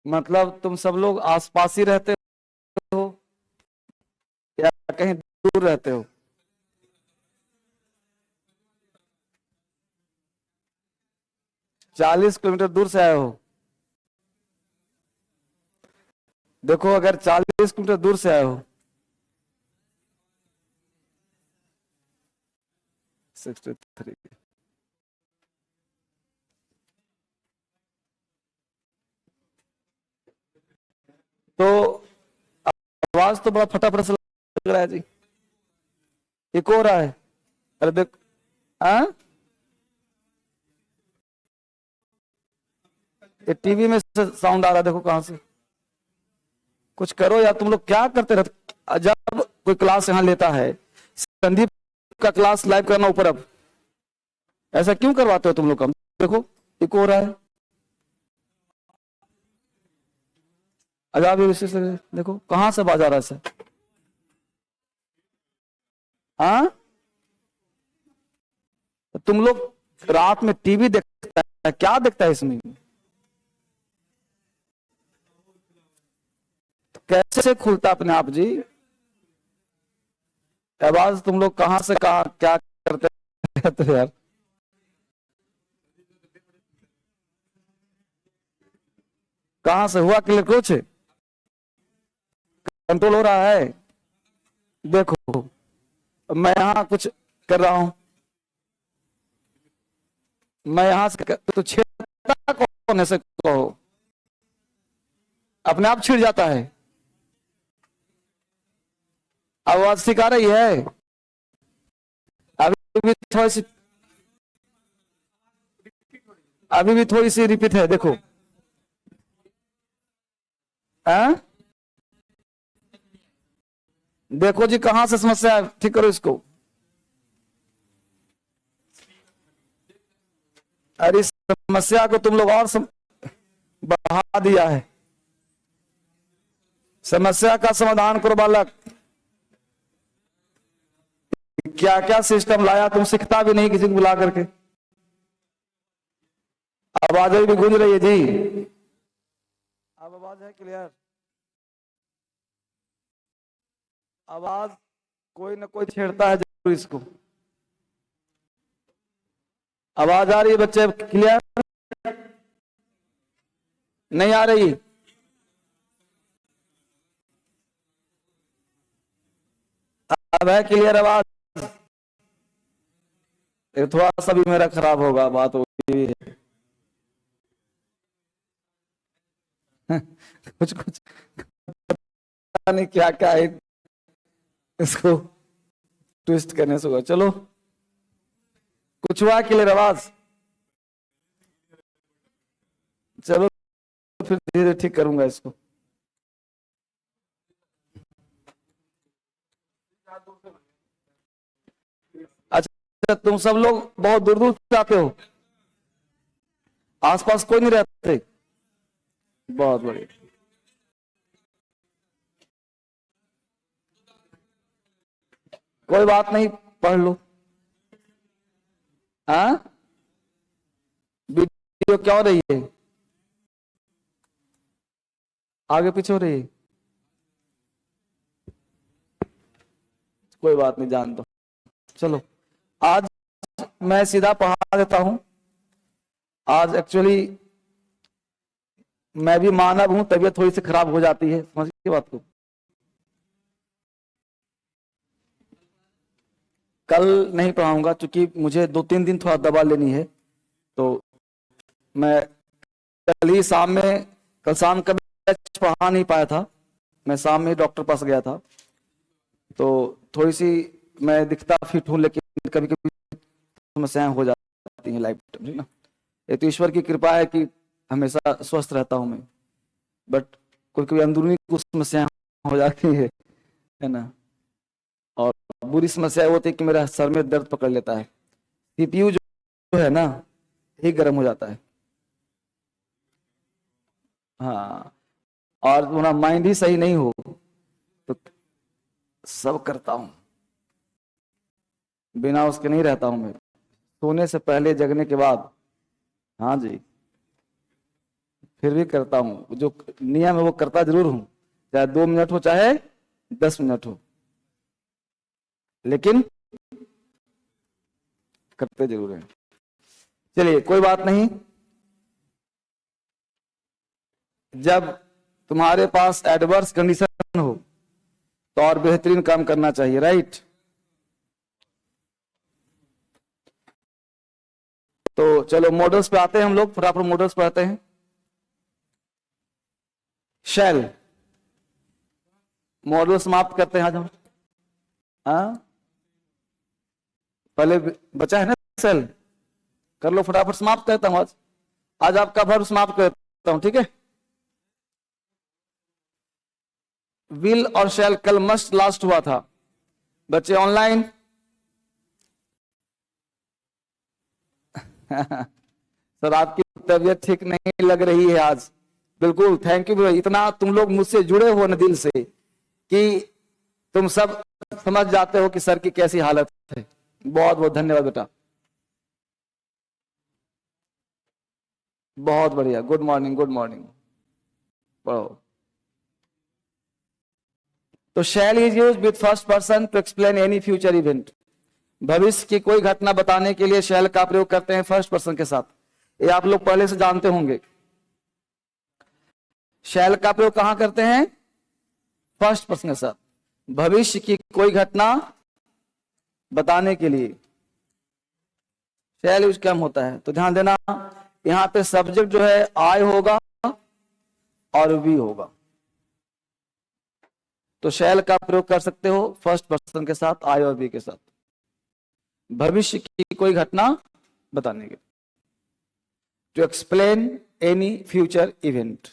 मतलब तुम सब लोग आसपास ही रहते हो या कहीं दूर रहते हो? 40 किलोमीटर दूर से आए हो? देखो, अगर 40 किलोमीटर दूर से आए हो, 63, तो आवाज तो बड़ा फटाफट से लग रहा है जी। एक हो रहा है। अरे देख, हाँ, ये टीवी में साउंड आ रहा है, देखो कहां से। कुछ करो यार, तुम लोग क्या करते रहते। जब कोई क्लास यहाँ लेता है, संदीप का क्लास लाइव करना ऊपर, अब ऐसा क्यों करवाते हो तुम लोग? कम देखो, एक हो रहा है। अजाब ये विशेष देखो कहां से बाज आ रहा है सर। हाँ, तुम लोग रात में टीवी देखता है, क्या देखता है इसमें? कैसे खुलता अपने आप जी? आवाज तुम लोग कहां से कहा क्या करते रहते हो यार? कहां से हुआ क्लियर? कुछ कंट्रोल हो रहा है? देखो, मैं यहां कुछ कर रहा हूं, मैं यहां से तो छेड़ता कौन है से कहो, अपने आप छिड़ जाता है। आवाज सिखा रही है अभी भी थोड़ी सी, अभी भी थोड़ी सी रिपीट है, देखो। आ? देखो जी, कहां से समस्या है, ठीक करो इसको। अरे इस समस्या को तुम लोग और बढ़ा दिया है। समस्या का समाधान करो बालक। क्या क्या सिस्टम लाया तुम, सीखता भी नहीं किसी को बुला करके। आवाज भी गूंज रही है जी। अब आवाज है क्लियर? आवाज कोई ना कोई छेड़ता है जरूर इसको। आवाज आ रही है बच्चे क्लियर? नहीं आ रही? अब है क्लियर आवाज? थोड़ा सा भी मेरा खराब होगा बात होगी कुछ कुछ पता नहीं क्या क्या है, इसको ट्विस्ट करने से होगा। चलो, कुछ हुआ क्लियर आवाज? चलो, फिर धीरे ठीक करूंगा इसको। अच्छा, तुम सब लोग बहुत दूर दूर से आते हो, आसपास कोई नहीं रहते? बहुत बढ़िया। कोई बात नहीं, पढ़ लो। हाँ, वीडियो क्या हो रही है? आगे पीछे हो रही है? कोई बात नहीं, जान दो। चलो, आज मैं सीधा पढ़ा देता हूं। आज एक्चुअली मैं भी मानव हूं, तबीयत थोड़ी सी खराब हो जाती है, समझिए बात को। कल नहीं पढ़ाऊंगा क्योंकि मुझे 2-3 दिन थोड़ा दवा लेनी है, तो मैं कल ही शाम में, कल शाम का बैच पढ़ा नहीं पाया था, मैं शाम में डॉक्टर पास गया था, तो थोड़ी सी मैं दिखता फिट हूँ, लेकिन कभी कभी समस्याएं हो जाती हैं लाइफ में ना। ये तो ईश्वर की कृपा है कि हमेशा स्वस्थ रहता हूं मैं, बट कोई कोई अंदरूनी कुछ समस्याएं हो जाती है ना। और बुरी समस्या होती है कि मेरा सर में दर्द पकड़ लेता है, सीपीयू जो है ना, ही गर्म हो जाता है। हाँ, और मेरा माइंड ही सही नहीं हो तो सब करता हूं, बिना उसके नहीं रहता हूं मैं, सोने से पहले जगने के बाद। हाँ जी, फिर भी करता हूं, जो नियम है वो करता जरूर हूं, चाहे 2 मिनट हो चाहे 10 मिनट हो, लेकिन करते जरूर हैं। चलिए कोई बात नहीं, जब तुम्हारे पास एडवर्स कंडीशन हो तो और बेहतरीन काम करना चाहिए, राइट। तो चलो मॉडल्स पे आते हैं हम लोग, फटाफट मॉडल्स पे आते हैं। शैल मॉडल समाप्त करते हैं आज हम। पहले बचा है ना सेल, कर लो फटाफट, समाप्त करता हूं आज। आज आपका वर्ब समाप्त करता हूं, ठीक है। विल और शैल कल मस्ट लास्ट हुआ था बच्चे ऑनलाइन। सर आपकी तबीयत ठीक नहीं लग रही है आज, बिल्कुल थैंक यू। इतना तुम लोग मुझसे जुड़े हो न दिल से कि तुम सब समझ जाते हो कि सर की कैसी हालत है। बहुत बहुत धन्यवाद बेटा, बहुत बढ़िया। गुड मॉर्निंग, गुड मॉर्निंग, पढ़ो। तो shall is used with first person to explain any future event. भविष्य की कोई घटना बताने के लिए शैल का प्रयोग करते हैं फर्स्ट पर्सन के साथ, ये आप लोग पहले से जानते होंगे। शैल का प्रयोग कहां करते हैं? फर्स्ट पर्सन के साथ, भविष्य की कोई घटना बताने के लिए शैल यूज कम होता है। तो ध्यान देना, यहां पे सब्जेक्ट जो है आई होगा और वी होगा, तो शैल का प्रयोग कर सकते हो फर्स्ट पर्सन के साथ, आई और वी के साथ, भविष्य की कोई घटना बताने के, to explain any future event.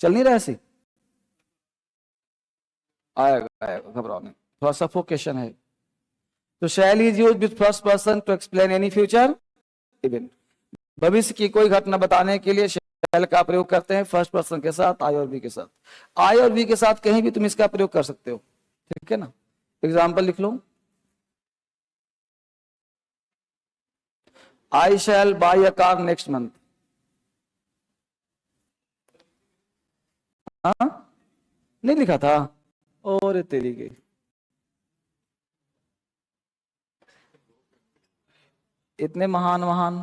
चल नहीं रहा ऐसे? आएगा आएगा, घबराओ नहीं, थोड़ा सफोकेशन है। तो shall is used with first person to explain any future event. भविष्य की कोई घटना बताने के लिए शैल का प्रयोग करते हैं फर्स्ट पर्सन के साथ, आई और वी के साथ। आई और वी के साथ कहीं भी तुम इसका प्रयोग कर सकते हो, ठीक है ना। एग्जाम्पल लिख लो, I shall buy a car next month. हाँ नहीं लिखा था, और तेरी के इतने महान महान।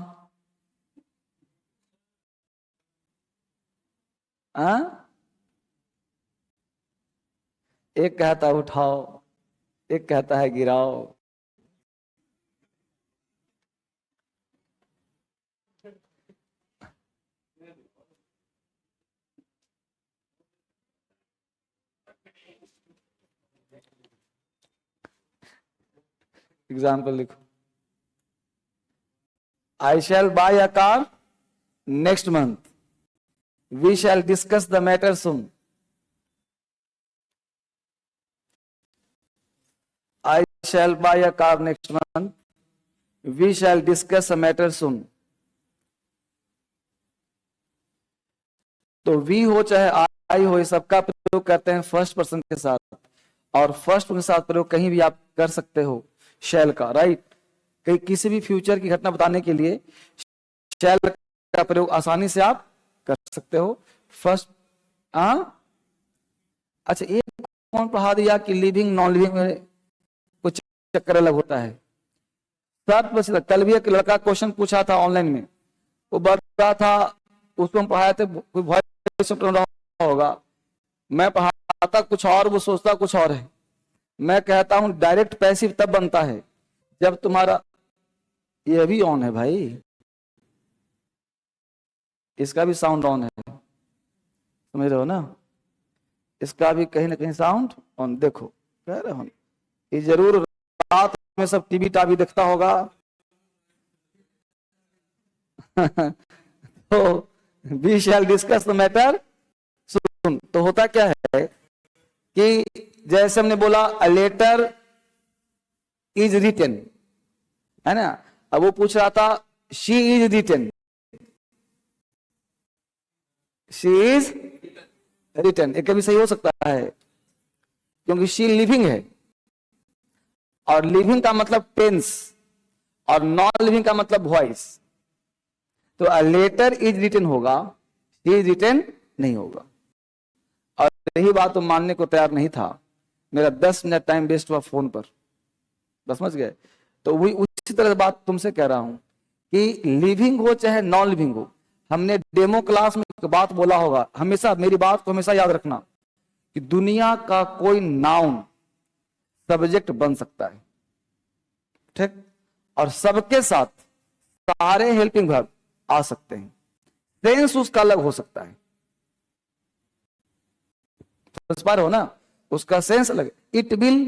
एक कहता है उठाओ, एक कहता है गिराओ। एग्जाम्पल लिखो, I shall buy a car next month, we shall discuss the matter soon. I shall buy a car next month. We shall discuss a matter soon. तो वी हो चाहे आई हो, सबका प्रयोग करते हैं फर्स्ट पर्सन के साथ, और फर्स्ट पर्सन के साथ प्रयोग कहीं भी आप कर सकते हो शैल का, राइट। कहीं किसी भी फ्यूचर की घटना बताने के लिए शैल का प्रयोग आसानी से आप कर सकते हो फर्स्ट। अच्छा एक कौन पढ़ा दिया कि लिविंग नॉन लिविंग में कुछ चक्कर अलग होता है। कल भी एक लड़का क्वेश्चन पूछा था ऑनलाइन में, वो बता था, उसको हम पढ़ाए थे, वॉइस होगा, मैं पढ़ाता कुछ और, वो सोचता कुछ और है। मैं कहता हूं डायरेक्ट पैसिव तब बनता है जब तुम्हारा, ये भी ऑन है भाई, इसका भी साउंड ऑन है, समझ रहे हो ना, इसका भी कहीं ना कहीं साउंड ऑन। देखो कह रहे हो, ये जरूर रात में सब टीवी टावी देखता होगा। तो we shall discuss the matter soon. तो होता क्या है कि जैसे हमने बोला अ लेटर इज रिटन, है ना, अब वो पूछ रहा था she is written, she is written, एक भी सही हो सकता है क्योंकि शी लिविंग है, और लिविंग का मतलब टेंस, और नॉन लिविंग का मतलब वॉइस। तो लेटर इज रिटन होगा, ही इज रिटन नहीं होगा। और यही बात तुम मानने को तैयार नहीं था, मेरा 10 मिनट टाइम वेस्ट हुआ फोन पर, बस समझ गए। तो वही उसी तरह बात तुमसे कह रहा हूं कि लिविंग हो चाहे नॉन लिविंग हो, हमने डेमो क्लास में एक बात बोला होगा, हमेशा मेरी बात को हमेशा याद रखना कि दुनिया का कोई नाउन सब्जेक्ट बन सकता है, ठीक, और सबके साथ सारे हेल्पिंग वर्ब आ सकते हैं, सेंस उसका अलग हो सकता है, समझ पा रहे हो ना, उसका सेंस अलग। इट विल,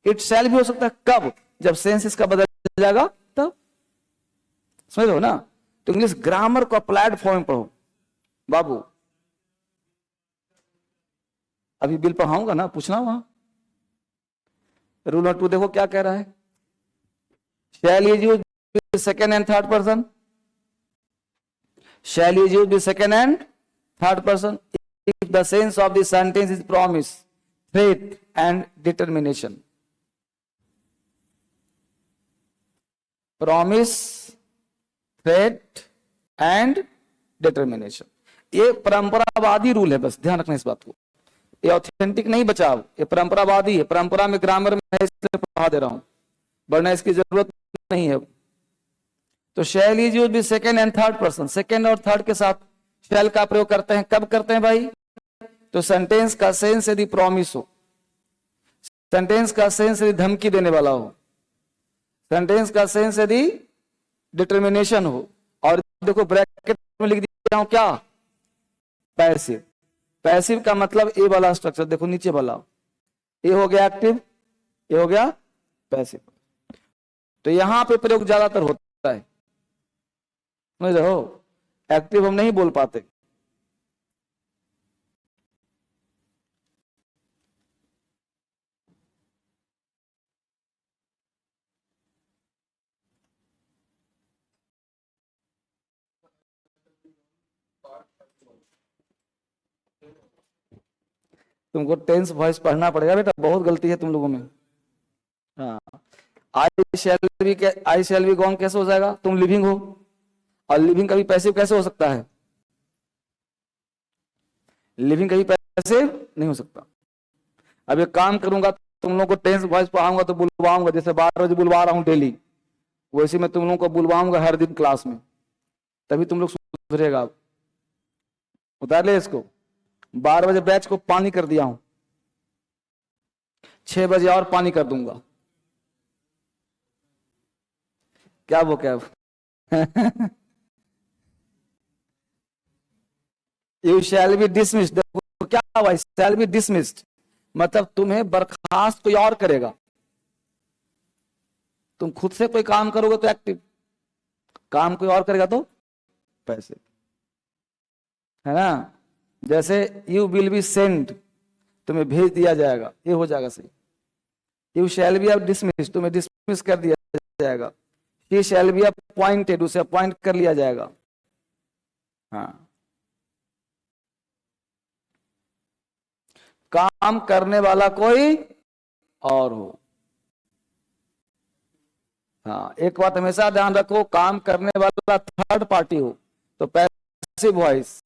इट शैल भी हो सकता है, कब, जब सेंस इसका बदल जाएगा तब, समझ हो ना। तो इंग्लिश ग्रामर को अप्लाइड फॉर्म में पढ़ो बाबू। अभी बिल पढ़ाऊंगा ना, पूछना वहां। रूल नंबर 2 देखो क्या कह रहा है, shall is use second and third person, shall is used with second and third person if the sense of the sentence is promise, threat and determination. Promise, threat and determination. ये परंपरावादी rule है, बस ध्यान रखना इस बात को, ये authentic नहीं बचाव, ये परंपरावादी है, परंपरा में ग्रामर में है इसलिए पढ़ा दे रहा हूं, वरना इसकी जरूरत नहीं है। तो shall is use with second and third person, second और थर्ड के साथ शैल का प्रयोग करते हैं, कब करते हैं भाई, तो सेंटेंस का सेंस यदि प्रॉमिस हो, सेंटेंस का सेंस यदि धमकी देने वाला हो, सेंटेंस का सेंस यदि डिटर्मिनेशन हो, और देखो ब्रैकेट में लिख दिया हूं क्या, पैसिव। पैसिव का मतलब ए वाला स्ट्रक्चर देखो नीचे वाला, ए हो गया एक्टिव, ए हो गया पैसिव, तो यहां पे प्रयोग ज्यादातर होता है, समझ रहे हो, एक्टिव हम नहीं बोल पाते। तुमको टेंस वॉइस पढ़ना पड़ेगा बेटा, बहुत गलती है तुम लोगों में। हाँ, आई शैल बी गॉन कैसे हो जाएगा, तुम लिविंग हो, और लिविंग कभी पैसिव कैसे हो सकता है, लिविंग कभी पैसिव नहीं हो सकता। अब एक काम करूंगा, तुम लोगों को टेंस वॉइस पढ़ाऊंगा तो बुलवाऊंगा, जैसे 12 बजे बुलवा रहा हूं डेली, वैसे मैं तुम लोगों को बुलवाऊंगा हर दिन क्लास में, तभी तुम लोग सुधरेगा। उतार ले इसको, 12 बजे बैच को पानी कर दिया हूं, 6 बजे और पानी कर दूंगा, क्या वो क्या यू शैल बी डिसमिस्ड, देखो क्या हुआ, शैल बी डिसमिस्ड मतलब तुम्हें बर्खास्त कोई और करेगा, तुम खुद से कोई काम करोगे तो एक्टिव, काम कोई और करेगा तो पैसिव, है ना। जैसे यू विल बी सेंड, तुम्हें भेज दिया जाएगा, ये हो जाएगा सही। यू शैल बी डिसमिस, तुम्हें डिसमिस कर दिया जाएगा। ही शैल बी अपॉइंटेड, उसे अपॉइंट कर लिया जाएगा। हाँ, काम करने वाला कोई और हो। हाँ, एक बात हमेशा ध्यान रखो, काम करने वाला थर्ड पार्टी हो तो पैसिव वॉइस,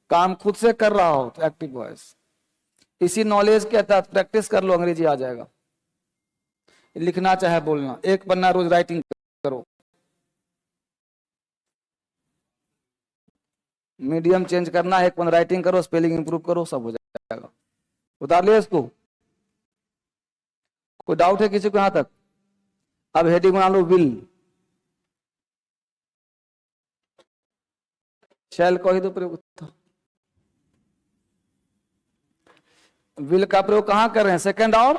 काम खुद से कर रहा हो तो एक्टिव वॉइस। इसी नॉलेज के तहत प्रैक्टिस कर लो, अंग्रेजी आ जाएगा, लिखना चाहे बोलना, एक पन्ना रोज राइटिंग करो, मीडियम चेंज करना है, एक पन्ना राइटिंग करो, स्पेलिंग इंप्रूव करो, सब हो जाएगा। उतार लिया इसको, कोई डाउट है किसी को यहां तक। अब हेडिंग बना लो विल, शैल को ही तो प्रयोग था, विल का प्रयोग कहां कर रहे हैं, सेकंड और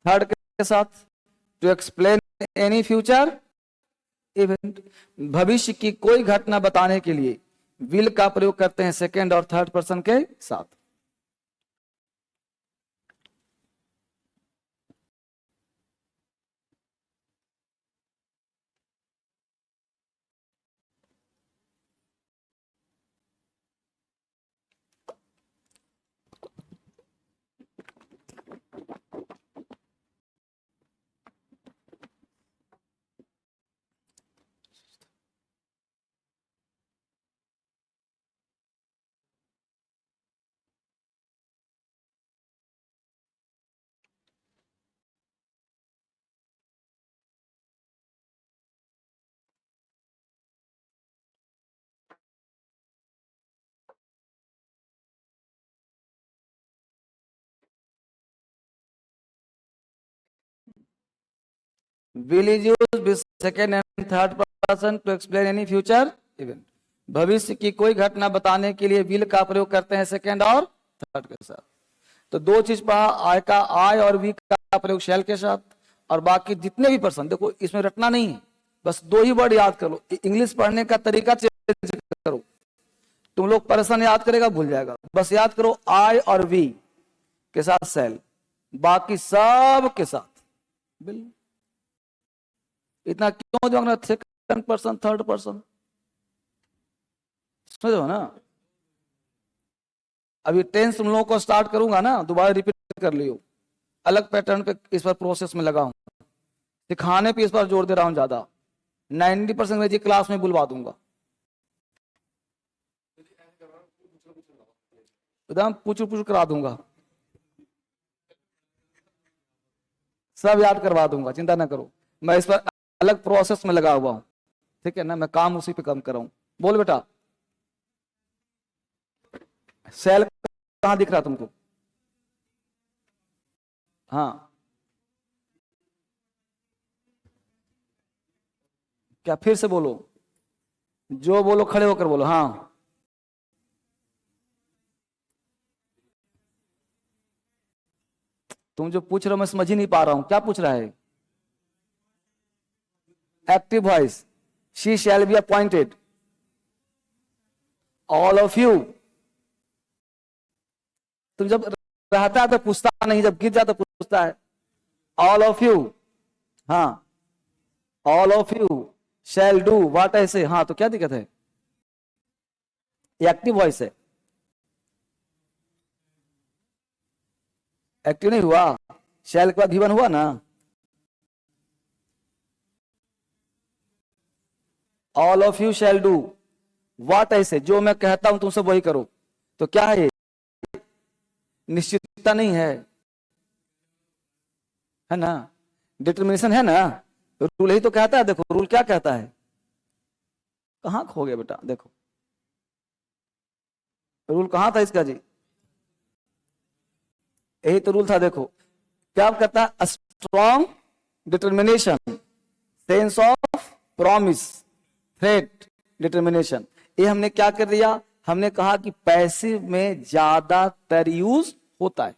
थर्ड के साथ, to explain any future event, भविष्य की कोई घटना बताने के लिए विल का प्रयोग करते हैं सेकंड और थर्ड पर्सन के साथ। Will is use with second and third person to explain any future event. भविष्य की कोई घटना बताने के लिए विल का प्रयोग करते हैं सेकेंड और थर्ड के साथ। तो दो चीज पढ़ा, आई का आई और वी का प्रयोग शैल के साथ, और बाकी जितने भी पर्सन, देखो इसमें रटना नहीं है, बस दो ही वर्ड याद करो। इंग्लिश पढ़ने का तरीका चेंज करो। तुम लोग पर्सन याद करेगा भूल जाएगा, बस याद करो आई और वी के साथ शैल, बाकी सब के साथ बिल। इतना क्यों दिमाग में सेकंड पर्सन थर्ड पर्सन, समझो ना। अभी टेंस तुम लोगों को स्टार्ट करूंगा ना, दोबारा रिपीट कर लियो, अलग पैटर्न पे इस पर प्रोसेस में लगा हूं, सिखाने पे इस पर जोर दे रहा हूं ज्यादा। 90% अंग्रेजी क्लास में बुलवा दूंगा, एकदम पूछ करा दूंगा, सब याद करवा दूंगा, चिंता ना करो। मैं इस पर अलग प्रोसेस में लगा हुआ हूं, ठीक है ना, मैं काम उसी पे कम कर रहा हूं। बोल बेटा, सेल कहां दिख रहा तुमको? हाँ, क्या फिर से बोलो, जो बोलो खड़े होकर बोलो। हाँ, तुम जो पूछ रहे हो मैं समझ ही नहीं पा रहा हूं, क्या पूछ रहा है? Active voice, she shall be appointed, all of you. तुम जब रहता है तो पूछता नहीं, जब गिर जाता तो पूछता है ऑल ऑफ यू। हाँ, all of you shall do what ऐसे। हाँ, तो क्या दिक्कत है? ये एक्टिव वॉइस है, एक्टिव नहीं हुआ, शैल के बाद भी वन हुआ ना। All of you shall do what ऐसे, जो मैं कहता हूं तुम सब वही करो। तो क्या है ये? निश्चितता नहीं है ना, डिटर्मिनेशन है ना। रूल ही तो कहता है, देखो रूल क्या कहता है, कहां खो गया बेटा? देखो रूल कहां था इसका जी, यही तो रूल था। देखो क्या कहता है, strong determination, sense of promise, threat, determination. ये हमने क्या कर दिया, हमने कहा कि पैसिव में ज्यादातर यूज होता है,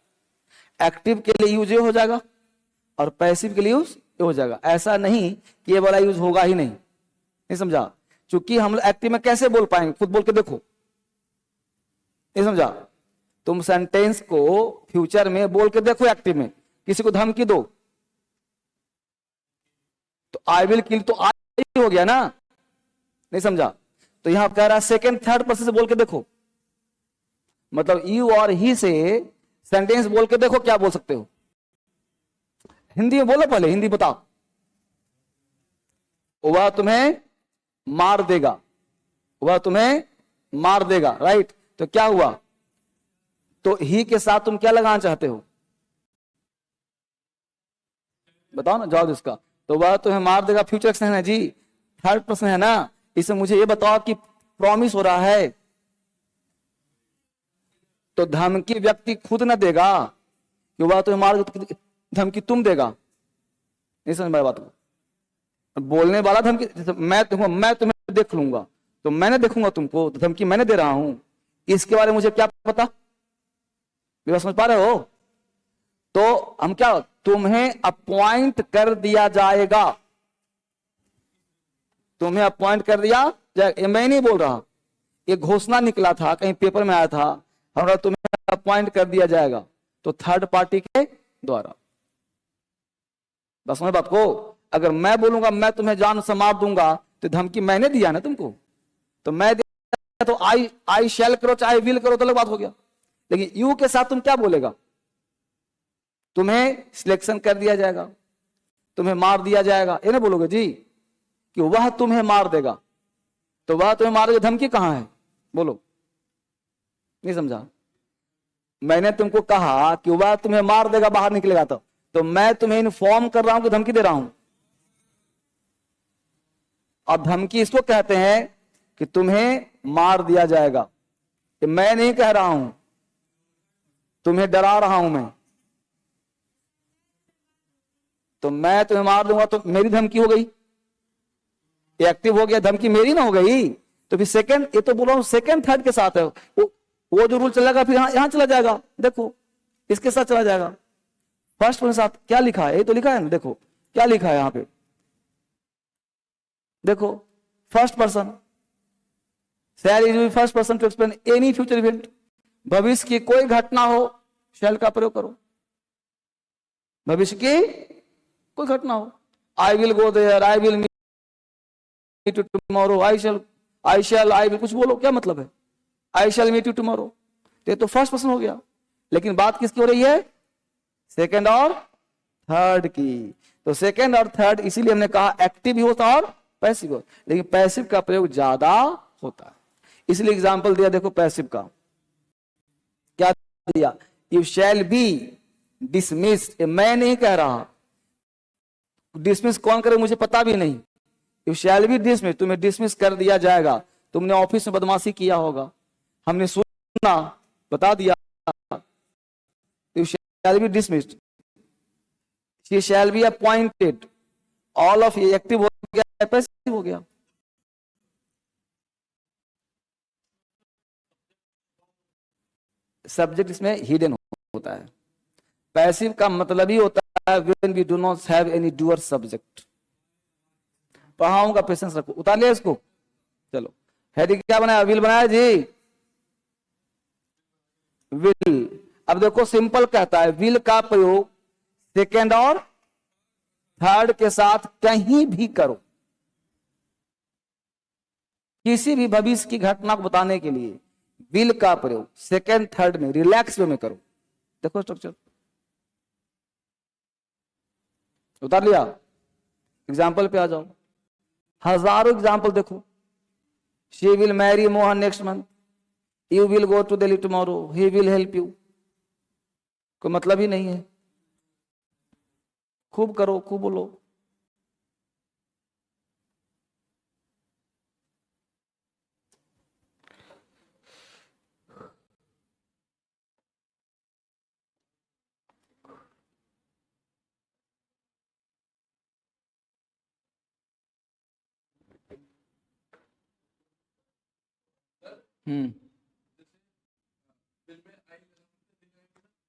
एक्टिव के लिए यूज ये हो जाएगा और पैसिव के लिए यूज ये हो जाएगा। ऐसा नहीं कि ये वाला यूज होगा ही नहीं समझा। क्योंकि हम एक्टिव में कैसे बोल पाएंगे, खुद बोल के देखो, नहीं समझा। तुम सेंटेंस को फ्यूचर में बोल के देखो, एक्टिव में किसी को धमकी दो तो आई विल किल, तो आई हो गया ना, नहीं समझा। तो यहां कह रहा है सेकेंड थर्ड पर्सन से बोल के देखो, मतलब यू और ही से सेंटेंस बोल के देखो, क्या बोल सकते हो? हिंदी में बोलो, पहले हिंदी बताओ। वह तुम्हें मार देगा, वह तुम्हें मार देगा, राइट। तो क्या हुआ, तो ही के साथ तुम क्या लगाना चाहते हो, बताओ ना जवाब इसका। तो वह तुम्हें मार देगा फ्यूचर एक्शन है जी, थर्ड पर्सन है ना। इसे मुझे ये बताओ कि प्रॉमिस हो रहा है, तो धमकी व्यक्ति खुद ना देगा कि वह तुम्हें मार, धमकी तुम देगा, नहीं समझ मेरी बात को। बोलने वाला धमकी, मैं तुम्हें देख लूंगा, तो मैंने देखूंगा तुमको, तो धमकी मैंने दे रहा हूं, इसके बारे में मुझे क्या पता, समझ पा रहे हो? तो हम क्या, तुम्हें अपॉइंट कर दिया जाएगा, तुम्हें अपॉइंट कर दिया जाएगा। मैं नहीं बोल रहा, ये घोषणा निकला था, कहीं पेपर में आया था, हमारा तुम्हें अपॉइंट कर दिया जाएगा, तो थर्ड पार्टी के द्वारा। बस समझ बात को। अगर मैं बोलूंगा मैं तुम्हें जान से मार दूंगा, तो धमकी मैंने दिया ना तुमको, तो मैं दिया, तो आई शैल करो चाहे विल करो, तो अलग बात हो गया। लेकिन यू के साथ तुम क्या बोलेगा, तुम्हें सिलेक्शन कर दिया जाएगा, तुम्हें मार दिया जाएगा, ये ना बोलोगे जी कि वह तुम्हें मार देगा। तो वह तुम्हें मार देगा, धमकी कहां है बोलो, नहीं समझा। मैंने तुमको कहा कि वह तुम्हें मार देगा, बाहर निकलेगा तो मैं तुम्हें इन्फॉर्म कर रहा हूं कि धमकी दे रहा हूं। और धमकी इसको कहते हैं कि तुम्हें मार दिया जाएगा, कि मैं नहीं कह रहा हूं, तुम्हें डरा रहा हूं मैं। तो मैं तुम्हें मार दूंगा तो मेरी धमकी हो गई, एक्टिव हो गया, धमकी मेरी ना हो गई। तो फिर सेकंड, ये तो बोल रहा हूं सेकंड थर्ड के साथ है वो जो रूल चलेगा फिर यहां चला जाएगा। देखो इसके साथ चला जाएगा। फर्स्ट पर्सन साथ क्या लिखा है, ये तो लिखा है ना, देखो क्या लिखा है यहां पे, देखो first person shall use first person to explain any future event. भविष्य की कोई घटना हो शैल का प्रयोग करो। भविष्य की कोई घटना हो, I will go there, I will meet you tomorrow, I will कुछ बोलो, क्या मतलब है I shall meet you tomorrow, तो फर्स्ट पर्सन हो गया। लेकिन बात किसकी हो रही है, सेकंड और थर्ड की। तो सेकंड और थर्ड इसीलिए हमने कहा एक्टिव भी होता और पैसिव होता, लेकिन पैसिव का प्रयोग ज्यादा होता है, इसलिए एग्जांपल दिया। देखो पैसिव का क्या दिया, यू शैल बी डिसमिस्ड। मैं नहीं कह रहा, डिसमिस कौन करे मुझे पता भी नहीं। यू शैल बी डिसमिस, तुम्हें डिसमिस कर दिया जाएगा। तुमने ऑफिस में बदमाशी किया होगा, हमने सुना, बता दिया, you shall be dismissed. She shall be appointed. All of ये एक्टिव हो गया, पैसिव हो गया। सब्जेक्ट इसमें हिडन होता है। पैसिव का मतलब ही होता है when we do not have any doer subject. पढ़ाऊंगा, पेशेंस रखो। उतार लिया इसको, चलो हेडिंग क्या बनाया, विल बनाया जी, विल। अब देखो सिंपल कहता है विल का प्रयोग सेकेंड और थर्ड के साथ कहीं भी करो, किसी भी भविष्य की घटना को बताने के लिए विल का प्रयोग सेकेंड थर्ड में रिलैक्स वे में करो। देखो स्ट्रक्चर उतार लिया। एग्जाम्पल पे आ जाओ, हजारों एग्जाम्पल देखो। She will marry Mohan next month, you will go to Delhi tomorrow, he will help you. कोई मतलब ही नहीं है। खूब करो, खूब बोलो।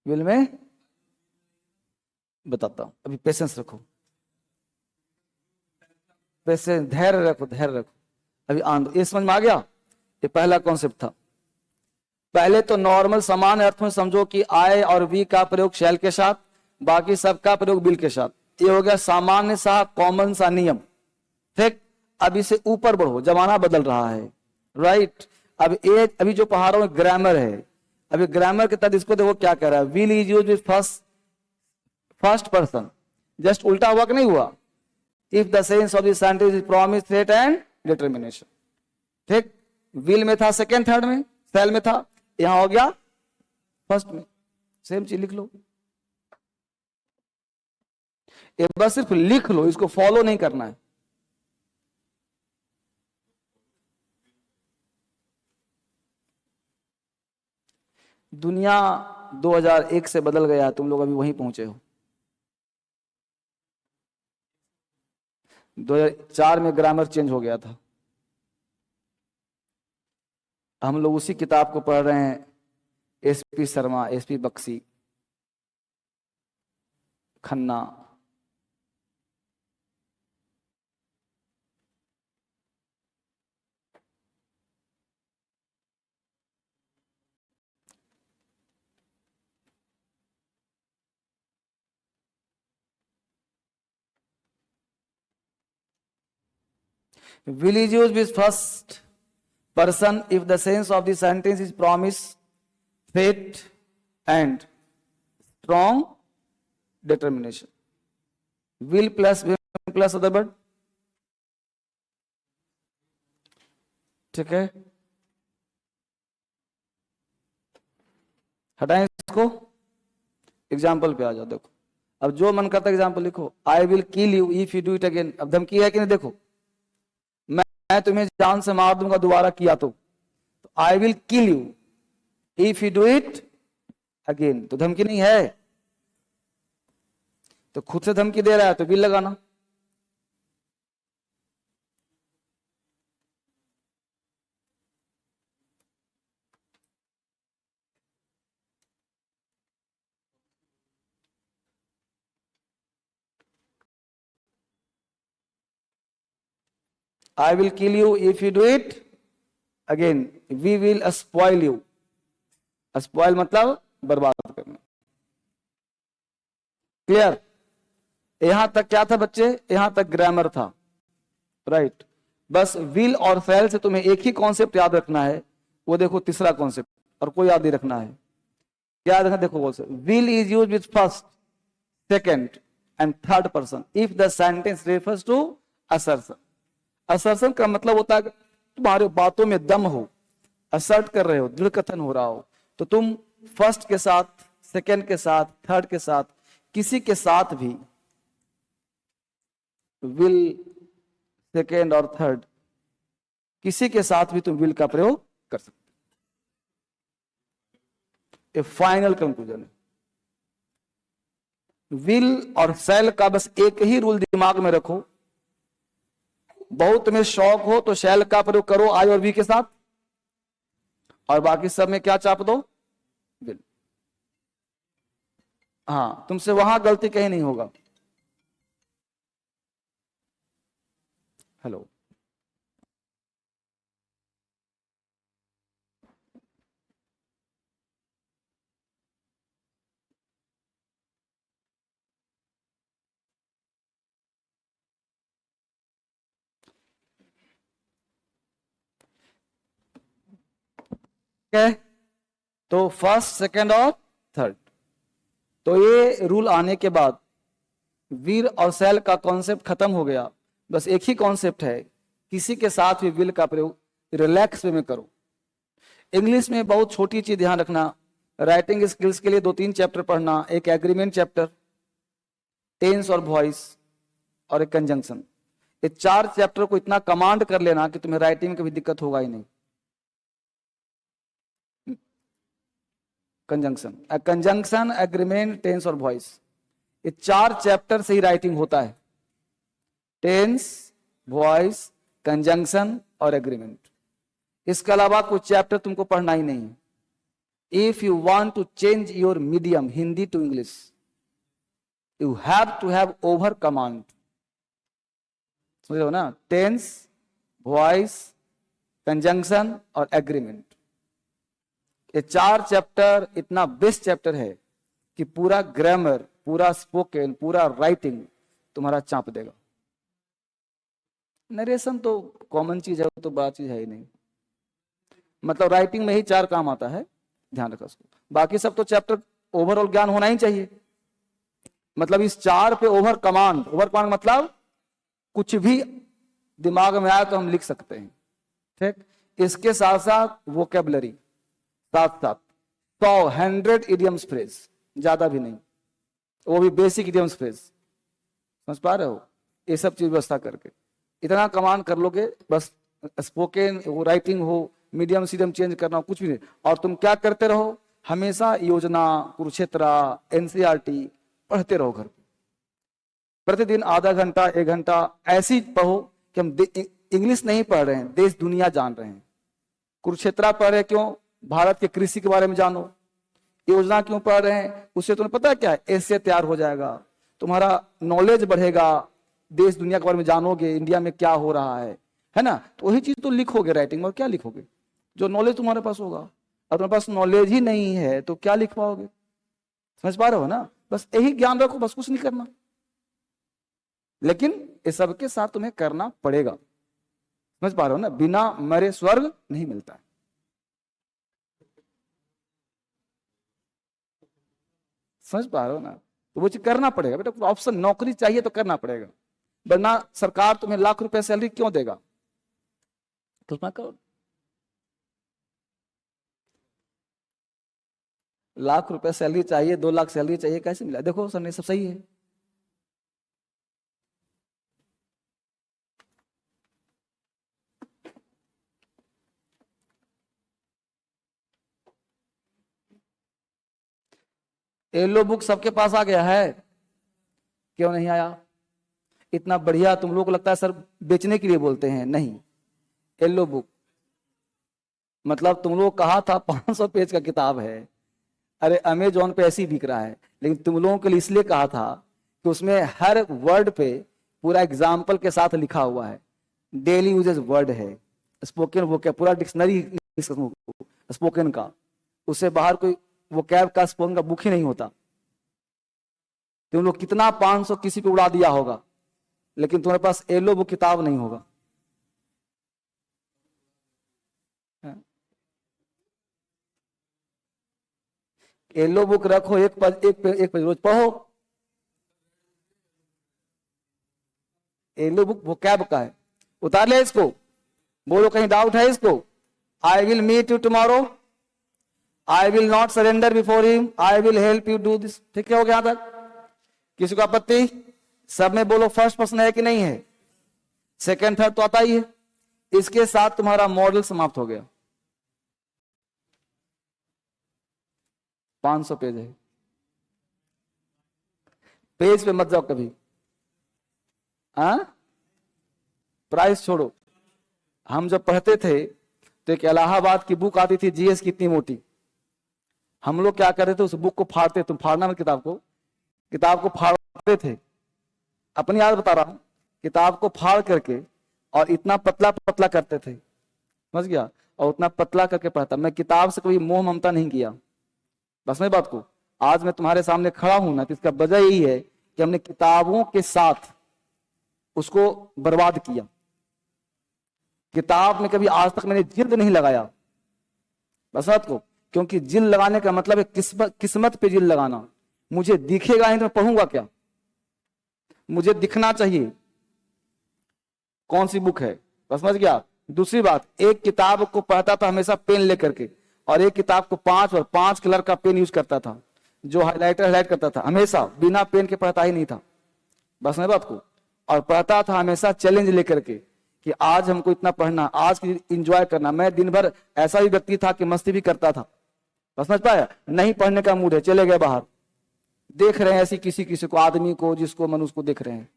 विल में बताता हूं, अभी पेशेंस रखो, पेशेंस, धैर्य रखो, धैर्य रखो। अभी आंदो, ये समझ में आ गया। ये पहला कॉन्सेप्ट था। पहले तो नॉर्मल समान अर्थ में समझो कि आई और वी का प्रयोग शैल के साथ, बाकी सबका प्रयोग विल के साथ। ये हो गया सामान्य सा कॉमन सा नियम, ठीक। अब इसे ऊपर बढ़ो, जमाना बदल रहा है, राइट। अब ये अभी जो पढ़ा रहा हूं ग्रामर है। अभी ग्रामर के तहत इसको देखो क्या कह रहा है, will is used with first person. Just उल्टा हुआ कि नहीं हुआ, if the sense of the sentence is promise, threat and determination, ठीक। विल में था सेकेंड थर्ड में, सेल में था, यहां हो गया फर्स्ट में। सेम चीज लिख लो, एक बार सिर्फ लिख लो, इसको फॉलो नहीं करना है। दुनिया 2001 से बदल गया, तुम लोग अभी वहीं पहुंचे हो। 2004 में ग्रामर चेंज हो गया था। हम लोग उसी किताब को पढ़ रहे हैं, SP Sharma, SP Bakshi, Khanna. Will is used with first person if the sense of the sentence is promise, fate, and strong determination. Will plus other word, ठीक है। हटाएं इसको, एग्जाम्पल पे आ जाओ। देखो अब जो मन करता है एग्जाम्पल लिखो। I will kill you if you do it again. अब धमकी है कि नहीं, देखो मैं तुम्हें जान से मार दूंगा दोबारा किया तो I will kill you if you do it again, तो धमकी नहीं है। तो खुद से धमकी दे रहा है तो विल लगाना। I will kill you if you do it. Again, we will spoil you. Spoil मतलब बर्बाद करना। क्लियर? यहां तक क्या था बच्चे? यहां तक ग्रामर था, राइट। बस विल और फेल से तुम्हें एक ही कॉन्सेप्ट याद रखना है, वो देखो तीसरा कॉन्सेप्ट, और कोई याद नहीं रखना है। क्या याद रखना? देखो बोल से will is use with first, second and third person if the sentence refers to assertion. Assertion का मतलब होता है तुम्हारे बातों में दम हो, असर्ट कर रहे हो, दृढ़ कथन हो रहा हो, तो तुम फर्स्ट के साथ, सेकेंड के साथ, थर्ड के साथ, किसी के साथ भी विल, सेकेंड और थर्ड, किसी के साथ भी तुम विल का प्रयोग कर सकते हो। ए फाइनल कंक्लूजन है, विल और शैल का बस एक ही रूल दिमाग में रखो। बहुत तुम्हें शौक हो तो शैल का प्रयोग करो आई और वी के साथ, और बाकी सब में क्या चाप दो? विल। हाँ, तुमसे वहां गलती कहीं नहीं होगा। हेलो, है? तो फर्स्ट, सेकेंड और थर्ड, तो ये रूल आने के बाद वीर और सेल का कॉन्सेप्ट खत्म हो गया। बस एक ही कॉन्सेप्ट है, किसी के साथ भी विल का प्रयोग रिलैक्स वे में करो। इंग्लिश में बहुत छोटी चीज ध्यान रखना, राइटिंग स्किल्स के लिए 2-3 चैप्टर पढ़ना, एक एग्रीमेंट चैप्टर, टेंस और वॉइस, और एक कंजंक्शन। ये 4 चैप्टर को इतना कमांड कर लेना कि तुम्हें राइटिंग में कभी दिक्कत होगा ही नहीं। कंजंक्शन, कंजंक्शन, एग्रीमेंट, टेंस और वॉइस, ये 4 चैप्टर से ही राइटिंग होता है। टेंस, वॉइस, कंजंक्शन और एग्रीमेंट। इसके अलावा कुछ चैप्टर तुमको पढ़ना ही नहीं है। If you want to change your medium Hindi to English, you have to have over command. समझ रहे हो ना? टेंस, वॉइस, कंजंक्शन और एग्रीमेंट, ये 4 चैप्टर इतना बेस्ट चैप्टर है कि पूरा ग्रामर, पूरा स्पोकन, पूरा राइटिंग तुम्हारा चाप देगा। नरेशन तो कॉमन चीज है, तो बड़ा चीज है ही नहीं। मतलब राइटिंग में ही 4 काम आता है, ध्यान रखा उसको। बाकी सब तो चैप्टर ओवरऑल ज्ञान होना ही चाहिए। मतलब इस 4 पे ओवर कमांड मतलब कुछ भी दिमाग में आया तो हम लिख सकते हैं, ठीक। इसके साथ साथ वोकेबलरी, साथ साथ 100 इडियम्स फ्रेज, ज्यादा भी नहीं, वो भी बेसिक इडियम्स फ्रेज। समझ पा रहे हो? ये सब चीज व्यवस्था करके इतना कमांड कर लोगे, बस स्पोकन हो, राइटिंग हो, मीडियम सीडियम चेंज करना हो, कुछ भी नहीं। और तुम क्या करते रहो? हमेशा योजना, कुरुक्षेत्र, एनसीईआरटी पढ़ते रहो घर पे। प्रतिदिन आधा घंटा, 1 घंटा ऐसी पढ़ो कि हम इंग्लिश नहीं पढ़ रहे हैं, देश दुनिया जान रहे हैं। कुरुक्षेत्र पढ़ रहे क्यों? भारत के कृषि के बारे में जानो। योजना क्यों पढ़ रहे हैं? उससे तुम्हें पता है क्या है? ऐसे तैयार हो जाएगा, तुम्हारा नॉलेज बढ़ेगा, देश दुनिया के बारे में जानोगे, इंडिया में क्या हो रहा है ना? तो वही चीज तो लिखोगे राइटिंग, और क्या लिखोगे? जो नॉलेज तुम्हारे पास होगा। और तुम्हारे पास नॉलेज ही नहीं है तो क्या लिख पाओगे? समझ पा रहे हो ना? बस यही ज्ञान रखो, बस कुछ नहीं करना। लेकिन इस सबके साथ तुम्हें करना पड़ेगा। समझ पा रहे हो ना? बिना मरे स्वर्ग नहीं मिलता है। समझ पा रहे हो ना? तो वो चीज करना पड़ेगा बेटा। ऑप्शन नौकरी चाहिए तो करना पड़ेगा, वरना सरकार तुम्हें लाख रुपए सैलरी क्यों देगा? तो मैं करो, लाख रुपए सैलरी चाहिए, 2 लाख सैलरी चाहिए, कैसे मिला? देखो सर, नहीं सब सही है। येलो बुक सबके पास आ गया है? क्यों नहीं आया? इतना बढ़िया, तुम लोग को लगता है सर बेचने के लिए बोलते हैं, नहीं। येलो बुक मतलब तुम लोग कहा था 500 पेज का किताब है, अरे अमेजोन पे ऐसे ही बिक रहा है, लेकिन तुम लोगों के लिए इसलिए कहा था कि उसमें हर वर्ड पे पूरा एग्जाम्पल के साथ लिखा हुआ है, डेली यूजेस वर्ड है, स्पोकन वो क्या पूरा डिक्शनरी स्पोकन का, उससे बाहर कोई वो कैब का स्पोकन का बुक ही नहीं होता। तुम लोग कितना 500 किसी पे उड़ा दिया होगा, लेकिन तुम्हारे पास येलो बुक किताब नहीं होगा। येलो बुक रखो, एक पेज रोज पढ़ो। येलो बुक वो कैब का है, उतार ले इसको, बोलो कहीं डाउट है इसको। I will meet you tomorrow, I will not surrender before him, I will help you do this. ठीक है, हो गया यहां तक? किसी को आपत्ति? सब में बोलो फर्स्ट पर्सन है कि नहीं है? सेकंड थर्ड तो आता ही है। इसके साथ तुम्हारा मॉडल समाप्त हो गया। 500 पेज है, पेज पे मत जाओ कभी। प्राइस छोड़ो। हम जब पढ़ते थे तो एक इलाहाबाद की बुक आती थी, जीएस की, इतनी मोटी। हम लोग क्या करते थे, उस बुक को फाड़ते, तुम फाड़ना मत किताब को फाड़ते थे। अपनी याद बता रहा हूं, किताब को फाड़ करके और इतना पतला पतला करते थे, समझ गया? और उतना पतला करके पढ़ता। मैं किताब से कोई मोह ममता नहीं किया, बस मैं बात को आज मैं तुम्हारे सामने खड़ा हूं ना, तो इसका वजह यही है कि हमने किताबों के साथ उसको बर्बाद किया। किताब में कभी आज तक मैंने जिल्द नहीं लगाया, बस बात को, क्योंकि जिल्द लगाने का मतलब है किस्मत पे जिल्द लगाना। मुझे दिखेगा नहीं तो मैं पढ़ूंगा क्या? मुझे दिखना चाहिए कौन सी बुक है, बस समझ गया? दूसरी बात, एक किताब को पढ़ता था हमेशा पेन लेकर के, और एक किताब को 5 कलर का पेन यूज करता था, जो हाईलाइट करता था, हमेशा बिना पेन के पढ़ता ही नहीं था, बस मैं बात को। और पढ़ता था हमेशा चैलेंज लेकर के कि आज हमको इतना पढ़ना, आज की इंजॉय करना। मैं दिन भर ऐसा भी व्यक्ति था कि मस्ती भी करता था, बस समझ पाया? नहीं पढ़ने का मूड है, चले गए बाहर, देख रहे हैं ऐसी किसी को, आदमी को, जिसको मनुष्य को देख रहे हैं,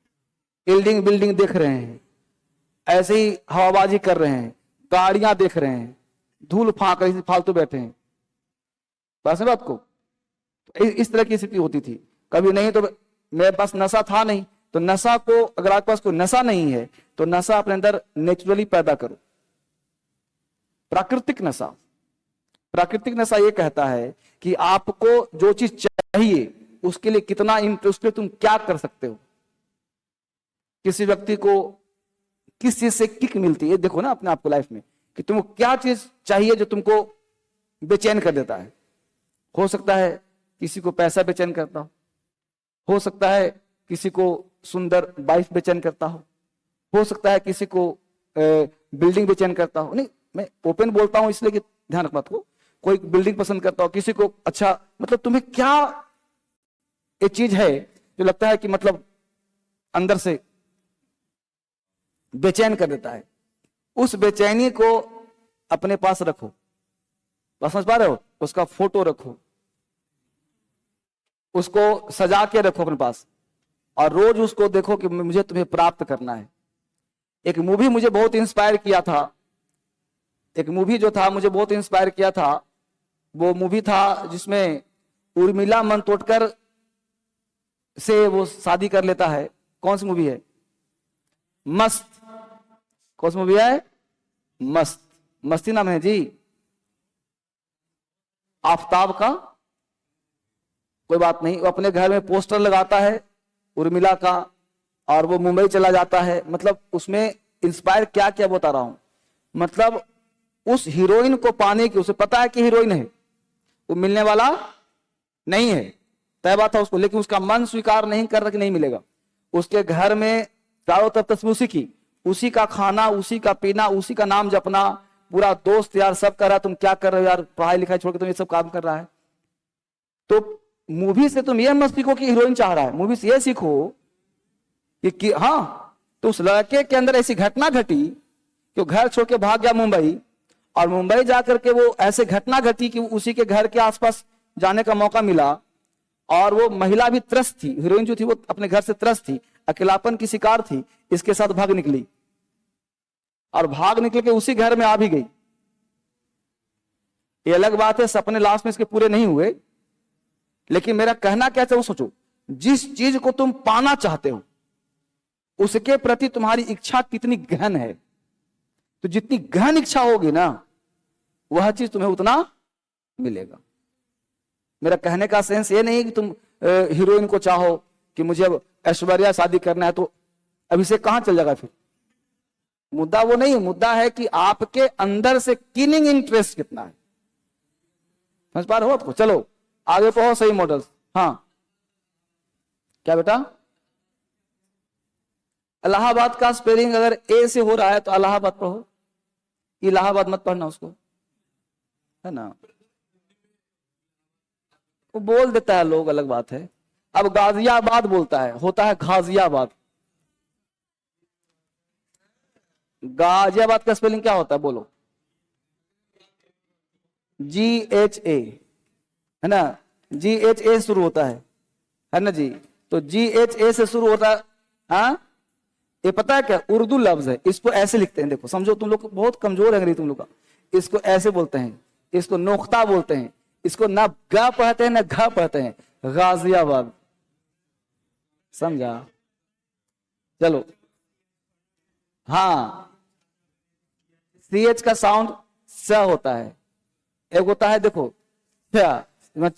बिल्डिंग देख रहे हैं, ऐसे ही हवाबाजी कर रहे हैं, गाड़ियां देख रहे हैं, धूल फांक रही, फालतू बैठे हैं, बस बात को। इस तरह की स्थिति होती थी। कभी नहीं तो मेरे पास नशा था नहीं, तो नशा को, अगर आपके पास कोई नशा नहीं है तो नशा अपने अंदर नेचुरली पैदा करो। प्राकृतिक नशा ये कहता है कि आपको जो चीज चाहिए उसके लिए कितना इंटरेस्ट, तुम क्या कर सकते हो। किसी व्यक्ति को किस चीज से किक मिलती है, देखो ना अपने आप को लाइफ में, कि तुमको क्या चीज चाहिए जो तुमको बेचैन कर देता है। हो सकता है किसी को पैसा बेचैन करता हो सकता है किसी को सुंदर वाइफ बेचैन करता हो सकता है किसी को बिल्डिंग बेचैन करता हो। नहीं, मैं ओपन बोलता हूं इसलिए कि ध्यान रखना को, कोई बिल्डिंग पसंद करता हो, किसी को अच्छा, मतलब तुम्हें क्या एक चीज है जो लगता है कि मतलब अंदर से बेचैन कर देता है, उस बेचैनी को अपने पास रखो, बस समझ पा रहे हो? उसका फोटो रखो, उसको सजा के रखो अपने पास, और रोज उसको देखो कि मुझे तुम्हें प्राप्त करना है। एक मूवी मुझे बहुत इंस्पायर किया था, एक मूवी जो था मुझे बहुत इंस्पायर किया था, वो मूवी था जिसमें उर्मिला मातोंडकर से वो शादी कर लेता है। कौन सी मूवी है? मस्त। कौन सी मूवी है? मस्त। मस्ती नाम है जी। आफताब का, कोई बात नहीं, वो अपने घर में पोस्टर लगाता है उर्मिला का, और वो मुंबई चला जाता है। मतलब उसमें इंस्पायर क्या क्या बता रहा हूं, मतलब उस हीरोइन को पाने की, उसे पता है कि हीरोइन है, वो मिलने वाला नहीं है, तय बात था उसको, लेकिन उसका मन स्वीकार नहीं कर रहा कि नहीं मिलेगा। उसके घर में चारों तरफ तस्वीर उसी की, उसी का खाना, उसी का पीना, उसी का नाम जपना, पूरा दोस्त यार सब कर रहा है, तुम क्या कर रहे हो यार, पढ़ाई लिखाई छोड़ के तुम ये सब काम कर रहा है। तो मूवी से तुम ये मत सीखो कि हीरोइन चाह रहा है, मूवी से ये सीखो कि हाँ, तो उस लड़के के अंदर ऐसी घटना घटी कि वो घर छोड़ के भाग गया मुंबई, और मुंबई जाकर के वो ऐसे घटना घटी कि उसी के घर के आसपास जाने का मौका मिला, और वो महिला भी त्रस्त थी, हीरोइन जो थी वो अपने घर से त्रस्त थी, अकेलापन की शिकार थी, इसके साथ भाग निकली और भाग निकल के उसी घर में आ भी गई। ये अलग बात है सपने लास्ट में इसके पूरे नहीं हुए, लेकिन मेरा कहना क्या है वो सोचो, जिस चीज को तुम पाना चाहते हो उसके प्रति तुम्हारी इच्छा कितनी गहन है, तो जितनी गहन इच्छा होगी ना वह चीज तुम्हें उतना मिलेगा। मेरा कहने का सेंस ये नहीं कि तुम हीरोइन को चाहो कि मुझे अब ऐश्वर्या शादी करना है तो अभिषेक कहां चल जाएगा फिर। मुद्दा वो नहीं है, मुद्दा है कि आपके अंदर से किलिंग इंटरेस्ट कितना है। समझ पा रहे हो आपको? चलो आगे पढ़ो सही मॉडल्स। हाँ क्या बेटा? इलाहाबाद का स्पेलिंग अगर ए से हो रहा है तो इलाहाबाद पढ़ो, इलाहाबाद मत पढ़ना उसको, है ना? वो बोल देता है लोग, अलग बात है। अब गाजियाबाद बोलता है, होता है गाजियाबाद। गाजियाबाद का स्पेलिंग क्या होता है बोलो? GHA, है ना? GHA शुरू होता है ना जी? तो GHA से शुरू होता है। हाँ ये पता है क्या उर्दू लफ्ज है, इसको ऐसे लिखते हैं, देखो समझो, तुम लोग बहुत कमजोर है अंग्रेजी तुम लोग का। इसको ऐसे बोलते हैं, इसको नोख्ता बोलते हैं, इसको ना ग पढ़ते हैं ना घ पढ़ते हैं, गाजियाबाद। समझा? चलो हाँ, CH का साउंड स होता है, एक होता है देखो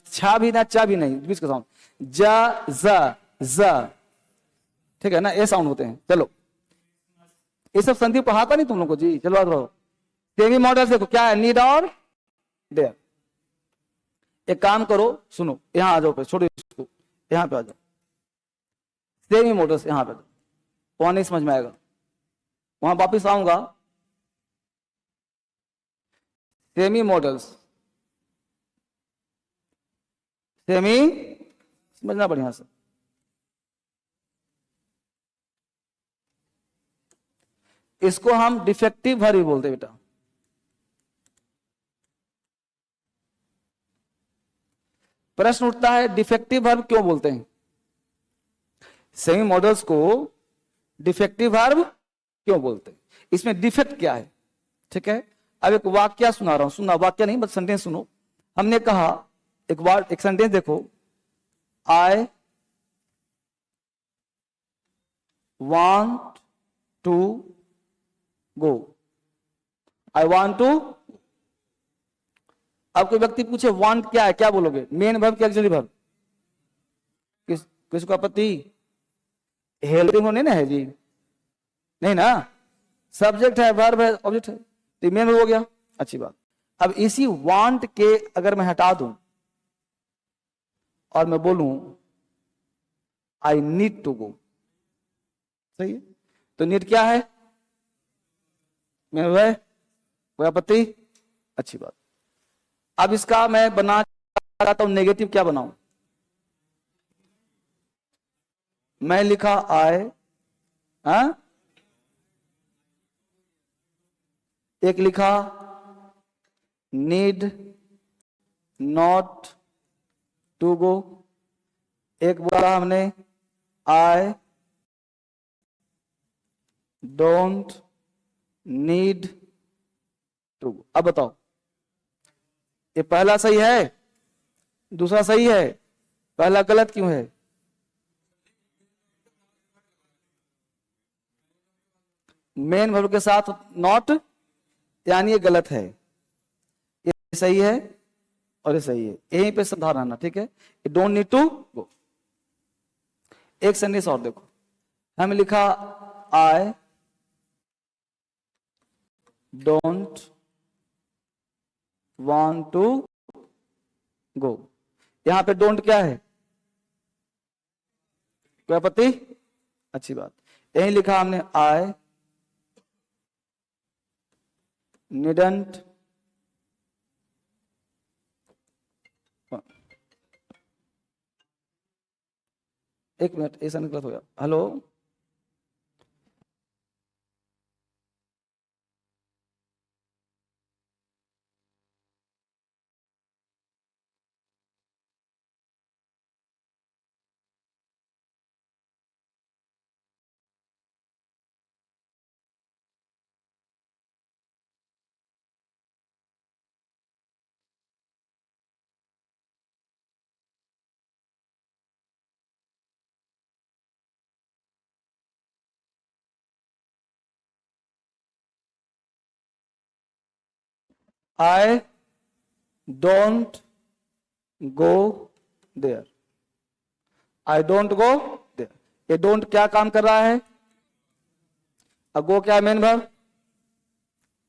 छा भी ना चा भी नहीं, बीच का साउंड ज, ठीक है ना, ये साउंड होते हैं। चलो ये सब संधि पढ़ाता नहीं तुम लोग को जी। चलो बात रहो, सेमी मॉडल देखो क्या है, नीड और डेयर। एक काम करो सुनो, यहां आ जाओ पे, छोड़ो इसको, यहां पे आ जाओ, सेमी मॉडल्स यहां पे, वहां नहीं समझ में आएगा, वहां वापिस आऊंगा। सेमी मॉडल्स, सेमी समझना बढ़िया से, इसको हम डिफेक्टिव वर्ब बोलते हैं बेटा। प्रश्न उठता है डिफेक्टिव वर्ब क्यों बोलते हैं, सेमी मॉडल्स को डिफेक्टिव वर्ब क्यों बोलते हैं, इसमें डिफेक्ट क्या है? ठीक है, अब एक वाक्य सुना रहा हूं, सुनना, वाक्य नहीं बस सेंटेंस सुनो। हमने कहा एक वर्ड, एक सेंटेंस देखो, I want to go, I want to. अब कोई व्यक्ति पूछे वांट क्या है, क्या बोलोगे? मेन वर्ब क्या ऑक्सिलरी वर्ब? किसको आपत्ति? हेल्पिंग होने ना है जी, नहीं ना, सब्जेक्ट है, वर्ब है, ऑब्जेक्ट है, तो मेन वर्ब हो गया, अच्छी बात। अब इसी वांट के अगर मैं हटा दूं और मैं बोलूं आई नीड टू गो, सही है, तो नीड क्या है? मेन वर्ब है, कोई आपत्ति? अच्छी बात। अब इसका मैं बना चाहता हूं नेगेटिव, क्या बनाऊं? मैं लिखा आए, हाँ, एक लिखा नीड नॉट टू गो, एक बोला हमने I don't need to go. अब बताओ ये पहला सही है, दूसरा सही है, पहला गलत क्यों है? मेन वर्ब के साथ नॉट, यानी ये गलत है, ये सही है और ये सही है, यहीं पे सावधान रहना, ठीक है? Don't need to go. एक सेंटेंस और देखो, हमें लिखा I don't want to go, यहां पे डोंट क्या है? कोई आपत्ति? अच्छी बात। यही लिखा हमने आई नीडंट, एक मिनट ऐसा निकला हो गया, hello I don't go there, I don't go there. ये डोंट क्या काम कर रहा है? अब गो क्या main verb?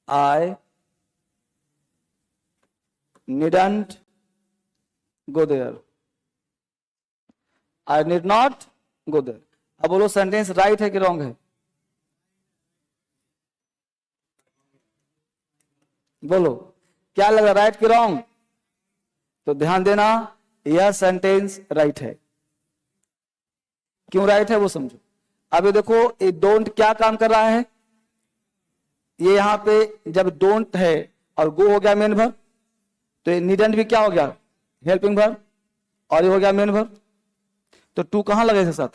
I needn't go there, I need not go there. अब बोलो सेंटेंस राइट है कि रॉन्ग है? बोलो क्या लग रहा, राइट कि रॉन्ग? तो ध्यान देना, यह सेंटेंस राइट है। क्यों राइट है वो समझो। अब ये देखो, ये डोंट क्या काम कर रहा है? ये यहां पे जब डोंट है और गो हो गया मेन वर्ब, तो ये नीडंट भी क्या हो गया? हेल्पिंग वर्ब, और ये हो गया मेन वर्ब। तो टू कहां लगे इसके साथ?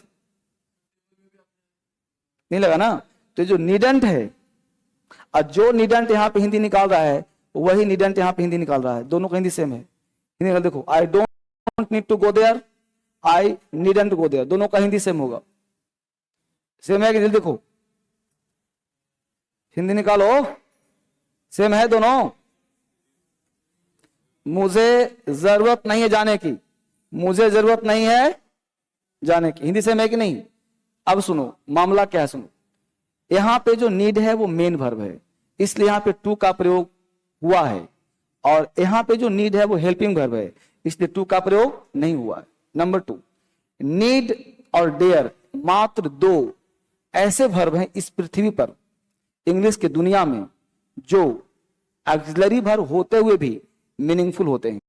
नहीं लगा ना। तो जो नीडंट है और जो नीडंट यहां पे हिंदी निकाल रहा है, वही नीडंट यहां पे हिंदी निकाल रहा है। दोनों का हिंदी सेम है। हिंदी देखो, I don't need to go there, I needn't go there, दोनों का हिंदी सेम होगा। सेम है कि? देखो हिंदी निकालो, सेम है दोनों। मुझे जरूरत नहीं है जाने की, मुझे जरूरत नहीं है जाने की, हिंदी सेम है कि नहीं? अब सुनो मामला क्या है, सुनो। यहां पे जो नीड है वो मेन वर्ब है, इसलिए यहां पे टू का प्रयोग हुआ है। और यहां पे जो नीड है वो हेल्पिंग वर्ब है, इसलिए टू का प्रयोग नहीं हुआ है। नंबर टू, नीड और डेयर मात्र दो ऐसे वर्ब हैं इस पृथ्वी पर, इंग्लिश की दुनिया में, जो ऑक्सिलरी वर्ब होते हुए भी मीनिंगफुल होते हैं।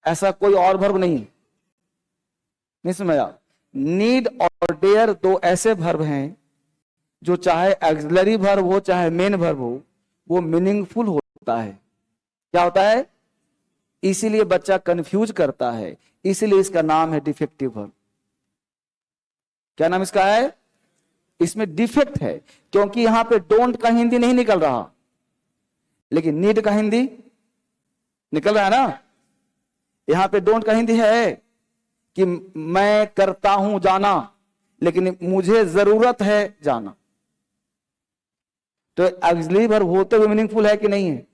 ऐसा कोई और वर्ब नहीं है। नहीं समझा? नीड और डेयर दो ऐसे वर्ब हैं जो चाहे ऑक्सिलरी वर्ब हो चाहे मेन वर्ब हो, वो मीनिंगफुल होता है। क्या होता है? इसीलिए बच्चा कंफ्यूज करता है, इसीलिए इसका नाम है डिफेक्टिव वर्ब। क्या नाम इसका है? इसमें डिफेक्ट है, क्योंकि यहां पे डोंट का हिंदी नहीं निकल रहा, लेकिन नीड का हिंदी निकल रहा है ना। यहां पे डोंट का हिंदी है कि मैं करता हूं जाना, लेकिन मुझे जरूरत है जाना। तो ऑक्सिलरी वर्ब होते हुए मीनिंगफुल है कि नहीं है?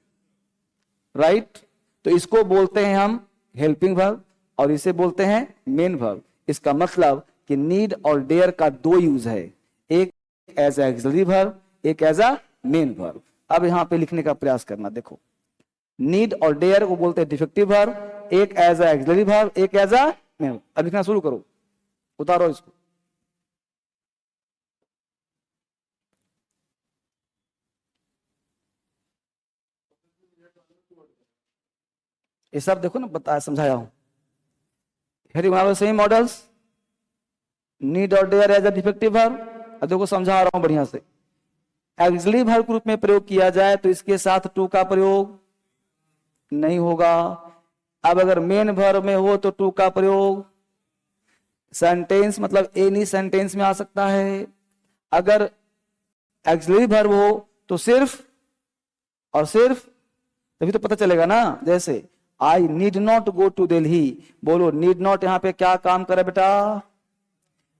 राइट। तो इसको बोलते हैं हम हेल्पिंग वर्ब और इसे बोलते हैं मेन वर्ब। इसका मतलब कि नीड और डेयर का दो यूज है, एक एज ऑक्सिलरी वर्ब, एक एज अ मेन वर्ब। अब यहां पे लिखने का प्रयास करना, देखो नीड और डेयर को बोलते हैं डिफेक्टिव वर्ब, एक एज अ ऑक्सिलरी वर्ब, एक एज अ मेन। अब लिखना शुरू करो, उतारो इसको। ये सब देखो ना, बताया समझाया हूं। हेयर सेम मॉडल्स, नीड और dare as a defective verb. अब देखो समझा रहा हूं बढ़िया से। ऑक्सिलरी वर्ब के रूप में प्रयोग किया जाए तो इसके साथ टू का प्रयोग नहीं होगा। अब अगर मेन वर्ब में हो तो टू का प्रयोग सेंटेंस मतलब एनी सेंटेंस में आ सकता है। अगर ऑक्सिलरी वर्ब हो तो सिर्फ और सिर्फ, तभी तो पता चलेगा ना। जैसे I need not go to Delhi, बोलो नीड नॉट यहां पे क्या काम करे बेटा?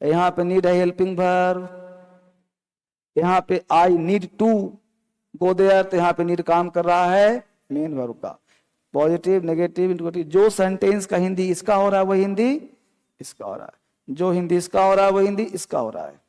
यहां पे नीड है हेल्पिंग वर्ब। यहां पे I need to go there, तो यहां पे नीड काम कर रहा है मेन वर्ब का। पॉजिटिव नेगेटिव इंटरोगेटिव, जो सेंटेंस का हिंदी इसका हो रहा है वही हिंदी इसका हो रहा है, जो हिंदी इसका हो रहा है वही हिंदी इसका हो रहा है।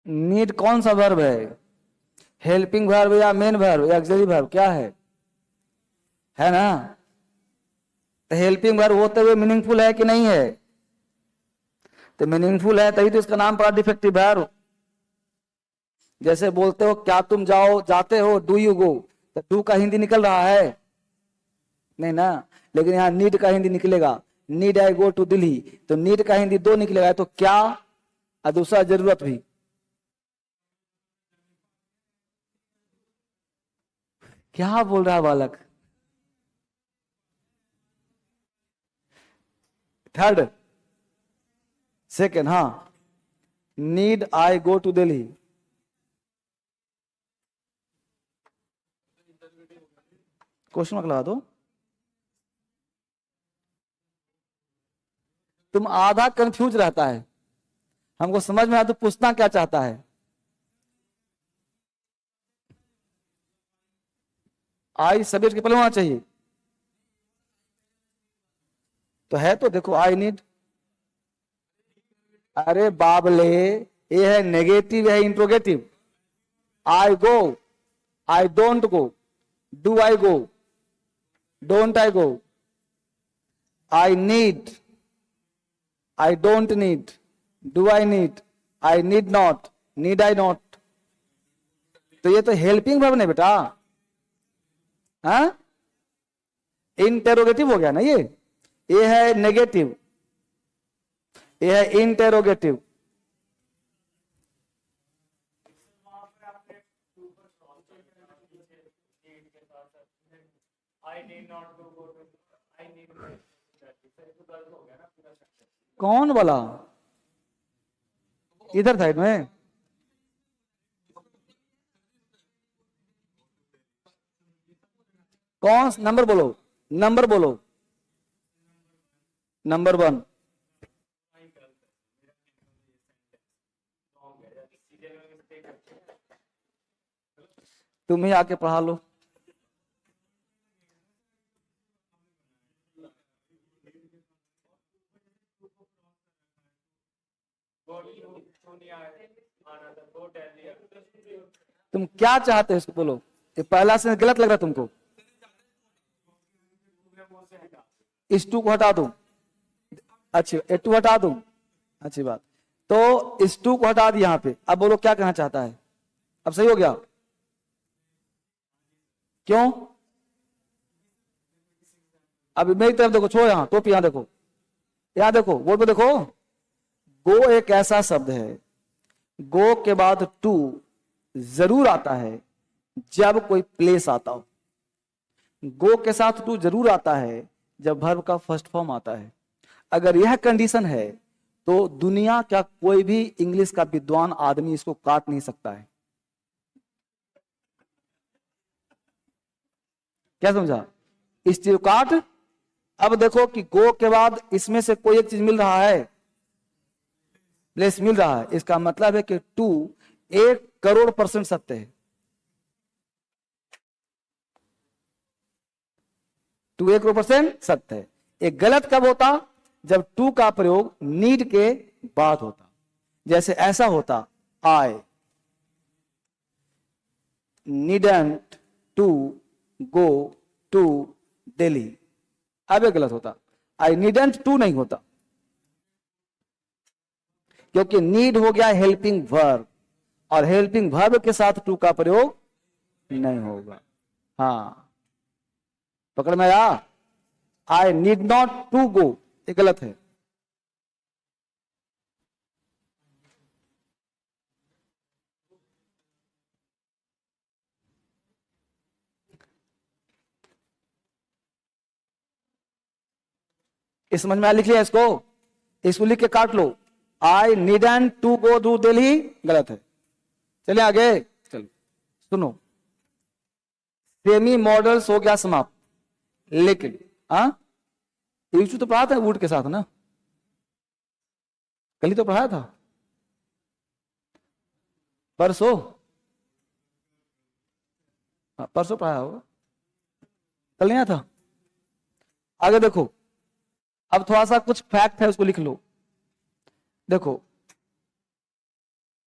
नीड कौन सा वर्ब है? हेल्पिंग वर्ब या मेन वर्ब या ऑक्सिलरी वर्ब? क्या है? है ना? तो हेल्पिंग वर्ब होते हुए मीनिंगफुल है कि नहीं है? तो मीनिंगफुल है तभी तो इसका नाम पड़ा डिफेक्टिव वर्ब। जैसे बोलते हो क्या तुम जाओ जाते हो, डू यू गो, तो डू का हिंदी निकल रहा है नहीं ना, लेकिन यहाँ नीड का हिंदी निकलेगा, need I go to Delhi, तो नीड का हिंदी दो निकलेगा, तो क्या और दूसरा जरूरत भी। क्या बोल रहा है बालक? थर्ड, सेकेंड, हाँ, need I go to Delhi. Question mark लगा दो। तुम आधा कंफ्यूज रहता है, हमको समझ में आया तो पूछना क्या चाहता है। आई सब्जेक्ट के पहले होना चाहिए, तो है तो देखो आई नीड। अरे बाबले, ये है नेगेटिव, है interrogative. I go, I don't go, do I go, don't I go, I need, I don't need, do I need, I need not, need I not. तो ये तो हेल्पिंग वर्ब नहीं बेटा, हाँ, इंटेरोगेटिव हो गया ना ये है नेगेटिव, ये है इंटेरोगेटिव। कौन बोला? इधर साइड में कौन नंबर बोलो, नंबर बोलो, नंबर 1। तुम ही आके पढ़ा लो। तुम क्या चाहते हो इसको बोलो, ये पहला से गलत लग रहा है तुमको, इस टू को हटा दूं, अच्छी ए टू हटा दूं, अच्छी बात। तो इस टू को हटा दी यहाँ पे, अब बोलो क्या कहना चाहता है। अब सही हो गया? क्यों? अभी मेरी तरफ देखो, छोड़ो यहाँ टोपी, यहाँ देखो, यहाँ देखो, बोर्ड पे देखो। गो एक ऐसा शब्द है, गो के बाद टू जरूर आता है जब कोई प्लेस आता हो। गो के साथ टू जरूर आता है जब वर्ब का फर्स्ट फॉर्म आता है। अगर यह कंडीशन है तो दुनिया का कोई भी इंग्लिश का विद्वान आदमी इसको काट नहीं सकता है। क्या समझा? इस चीज काट। अब देखो कि गो के बाद इसमें से कोई एक चीज मिल रहा है, प्लेस मिल रहा है, इसका मतलब है कि टू 1,000,000% सत्य है। टू 1,000,000% सत्य है। एक गलत कब होता? जब टू का प्रयोग नीड के बाद होता। जैसे ऐसा होता, I needn't to go to Delhi, अब ये गलत होता। आई नीडंट टू नहीं होता, क्योंकि नीड हो गया हेल्पिंग वर्ब, और हेल्पिंग वर्ब के साथ टू का प्रयोग नहीं होगा। हाँ, पकड़ में आया? I need not to go, ये गलत है। इस समझ में आ? लिख लिया इसको, इसको लिख के काट लो। I needn't to go to Delhi गलत है। चलिए आगे, चलो सुनो। सेमी मॉडल्स हो गया समाप्त, लेकिन यूजू तो पढ़ा था वुड के साथ ना, कल ही तो पढ़ाया था, परसों, परसों पढ़ाया होगा, कल नहीं आया था। आगे देखो, अब थोड़ा सा कुछ फैक्ट है उसको लिख लो। देखो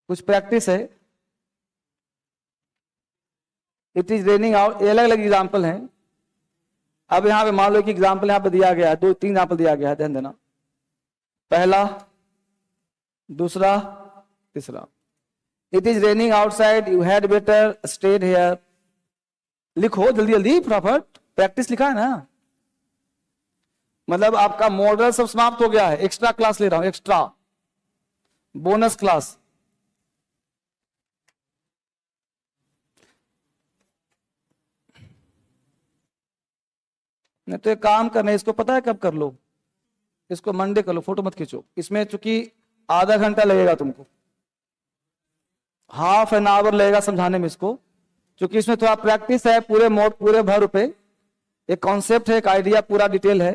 कुछ प्रैक्टिस है। इट इज रेनिंग आउट, अलग अलग एग्जाम्पल हैं। अब यहाँ पे मान लो कि एग्जाम्पल यहाँ पे दिया गया है, 2-3 एग्जाम्पल दिया गया है, ध्यान देना। पहला, दूसरा, तीसरा। It is raining outside, you had better stayed here. लिखो जल्दी जल्दी फटाफट, प्रैक्टिस लिखा है ना। मतलब आपका मॉडल सब समाप्त हो गया है, एक्स्ट्रा क्लास ले रहा हूं, एक्स्ट्रा बोनस क्लास। नहीं तो एक काम करना, इसको पता है कब कर लो, इसको मंडे कर लो, फोटो मत खींचो। इसमें चूंकि आधा घंटा लगेगा तुमको, हाफ एन आवर लगेगा समझाने में इसको, क्योंकि इसमें थोड़ा प्रैक्टिस है, पूरे मोड पूरे भर पे एक कॉन्सेप्ट है, एक आइडिया पूरा डिटेल है।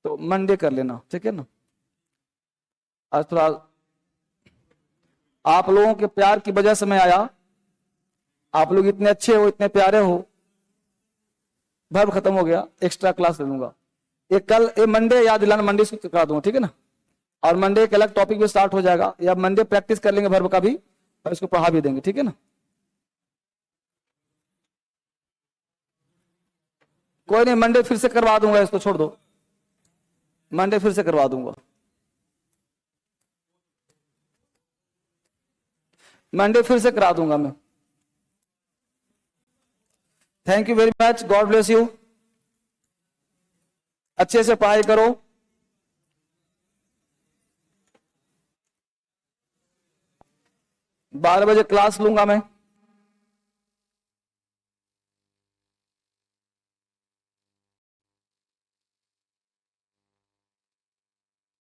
तो मंडे कर लेना, ठीक है ना। आज थोड़ा आप लोगों के प्यार की वजह से मैं आया, आप लोग इतने अच्छे हो, इतने प्यारे हो, भर खत्म हो गया, एक्स्ट्रा क्लास ले लूंगा। एक कल ये मंडे याद दिलाना, मंडे से करा दूंगा, ठीक है ना। और मंडे एक अलग टॉपिक भी स्टार्ट हो जाएगा, या मंडे प्रैक्टिस कर लेंगे वर्ब का भी और इसको पढ़ा भी देंगे, ठीक है ना। कोई नहीं, मंडे फिर से करवा दूंगा, इसको छोड़ दो, मंडे फिर से करवा दूंगा, मंडे फिर से करा दूंगा मैं। Thank you very much, God bless you. अच्छे से पढ़ाई करो। 12 बजे क्लास लूंगा मैं।